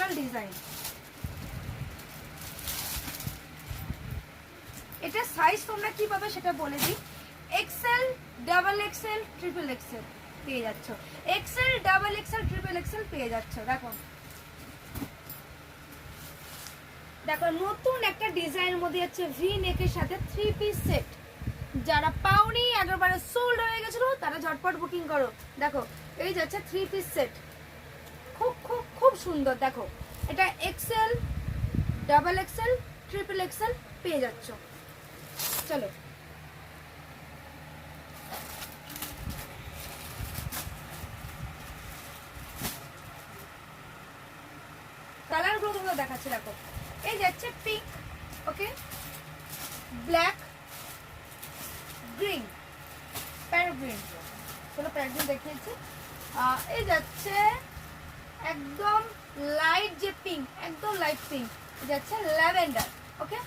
Special design. এটা size তোমরা কি পাবে সেটা বলে দিই। XL, double XL, triple XL পেয়ে যাচ্ছ। XL, double XL, triple XL পেয়ে যাচ্ছ। দেখো দেখো নতুন একটা ডিজাইনের মধ্যে যাচ্ছে ভি নেকের সাথে 3 পিস সেট। যারা পাওনি একবারে সোল্ড হয়ে গেছিল তারা ঝটপট বুকিং করো। দেখো এই যাচ্ছে 3 পিস সেট, খুব খুব খুব সুন্দর। দেখো এটা XL, double XL, triple XL পেয়ে যাচ্ছ। চলো কালারগুলো তোমরা দেখাচ্ছি। দেখো এই যাচ্ছে pink, okay, black, green, parrot green. চলো প্যারট গ্রিন দেখিয়েছি। এই যাচ্ছে একদম লাইট যে পিঙ্ক, একদম লাইট পিঙ্ক, যাচ্ছে ল্যাভেন্ডার, ওকে।